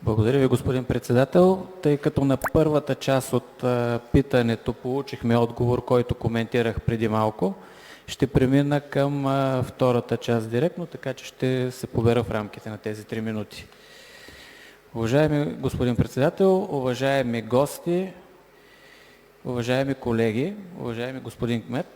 Благодаря ви, господин председател. Тъй като на първата част от питането получихме отговор, който коментирах преди малко, ще премина към втората част директно, така че ще се побера в рамките на тези 3 минути. Уважаеми господин председател, уважаеми гости, уважаеми колеги, уважаеми господин кмет,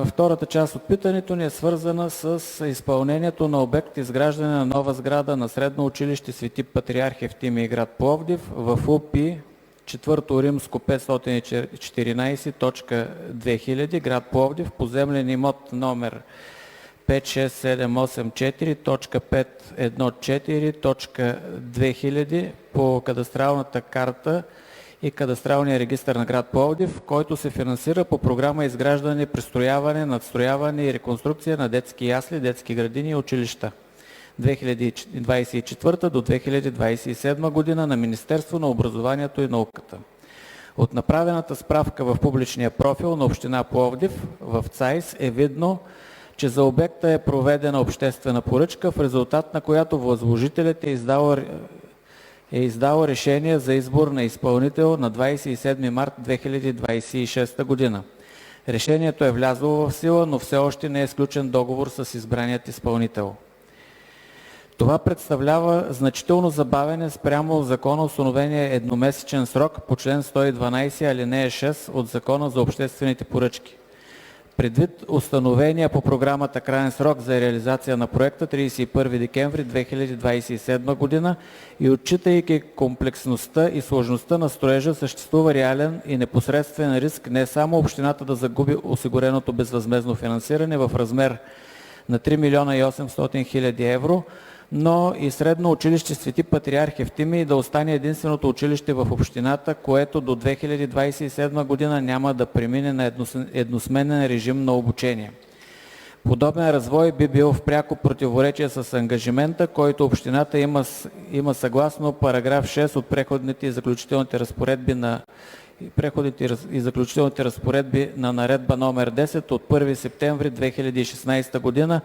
втората част от питането ни е свързана с изпълнението на обект изграждане на нова сграда на Средно училище Свети Патриарх Евтимий, град Пловдив, в УПИ 4 римско 514.2000, град Пловдив, поземлен имот номер 56784.514.2000 по кадастралната карта и кадастралния регистър на град Пловдив, който се финансира по програма изграждане, пристрояване, надстрояване и реконструкция на детски ясли, детски градини и училища 2024 до 2027 година на Министерство на образованието и науката. От направената справка в публичния профил на община Пловдив в ЦАИС е видно, че за обекта е проведена обществена поръчка, в резултат на която възложителят е издал решение за избор на изпълнител на 27 март 2026 година. Решението е влязло в сила, но все още не е сключен договор с избраният изпълнител. Това представлява значително забавяне спрямо законоустановения едномесечен срок по член 112 алинея 6 от Закона за обществените поръчки. Предвид установения по програмата краен срок за реализация на проекта 31 декември 2027 година и отчитайки комплексността и сложността на строежа, съществува реален и непосредствен риск не само общината да загуби осигуреното безвъзмездно финансиране в размер на 3 милиона и 800 хиляди евро, но и Средно училище Свети Патриарх Евтимий да остане единственото училище в общината, което до 2027 година няма да премине на едносменен режим на обучение. Подобен развой би бил в пряко противоречие с ангажимента, който общината има съгласно параграф 6 от преходните и заключителните разпоредби на наредба номер 10 от 1 септември 2016 година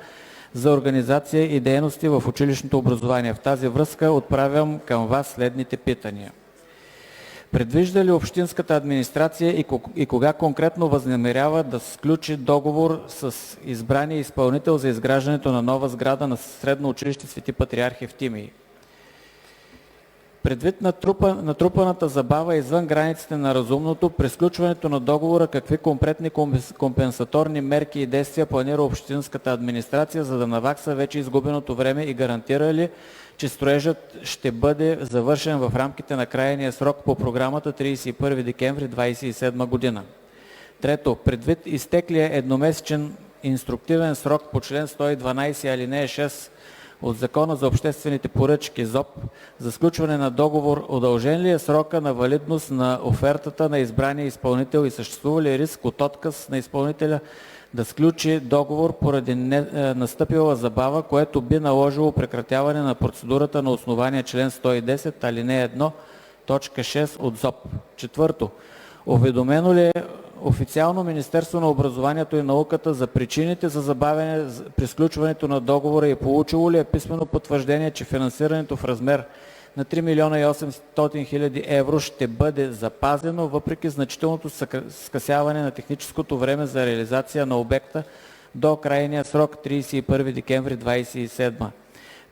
за организация и дейности в училищното образование. В тази връзка отправям към вас следните питания. Предвижда ли общинската администрация и кога конкретно възнамерява да сключи договор с избрания изпълнител за изграждането на нова сграда на Средно училище Свети Патриарх Евтимий? Предвид натрупаната забава извън границите на разумното, при сключването на договора какви конкретни компенсаторни мерки и действия планира общинската администрация, за да навакса вече изгубеното време и гарантира ли, че строежът ще бъде завършен в рамките на крайния срок по програмата 31 декември 2027 година? Трето, предвид изтеклия едномесечен инструктивен срок по член 112 алинея 6 от Закона за обществените поръчки ЗОП за сключване на договор, удължен ли е срока на валидност на офертата на избрания изпълнител и съществува ли риск от отказ на изпълнителя да сключи договор поради настъпила забава, което би наложило прекратяване на процедурата на основание член 110 алинея 1 точка 6 от ЗОП? Четвърто, уведомено ли е официално Министерство на образованието и науката за причините за забавяне при сключването на договора и получило ли е писмено потвърждение, че финансирането в размер на 3 милиона и 800 хиляди евро ще бъде запазено, въпреки значителното скъсяване на техническото време за реализация на обекта до крайния срок 31 декември 2027?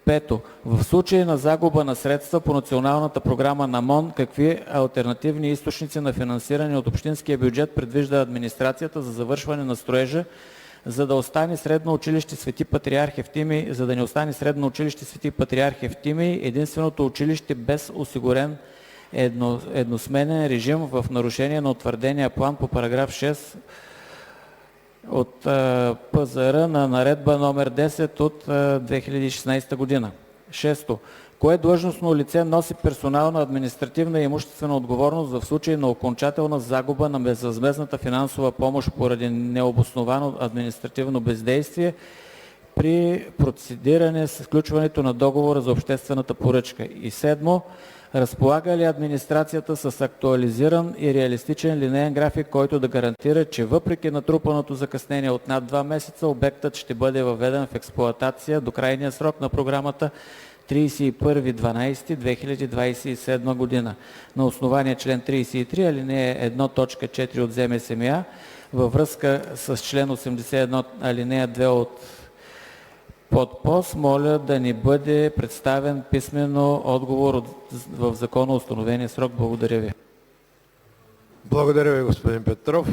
Пето, в случай на загуба на средства по националната програма на МОН, какви алтернативни източници на финансиране от общинския бюджет предвижда администрацията за завършване на строежа, за да не остане Средно училище Свети Патриарх Евтимий единственото училище без осигурен едносменен режим в нарушение на утвърдения план по параграф 6 от ПЗР на наредба номер 10 от 2016 година. Шесто, кое длъжностно лице носи персонална, административна и имуществена отговорност в случай на окончателна загуба на безвъзмездната финансова помощ поради необосновано административно бездействие при процедиране с включването на договора за обществената поръчка? И седмо, разполага ли администрацията с актуализиран и реалистичен линеен график, който да гарантира, че въпреки натрупаното закъснение от над 2 месеца, обектът ще бъде въведен в експлоатация до крайния срок на програмата 31.12.2027 година. На основание член 33, алинея 1, точка 4 от ЗМСМА, във връзка с член 81, алинея 2 от ПОДПОС, моля да ни бъде представен писмено отговор в законно установения срок. Благодаря ви. Благодаря ви, господин Петров.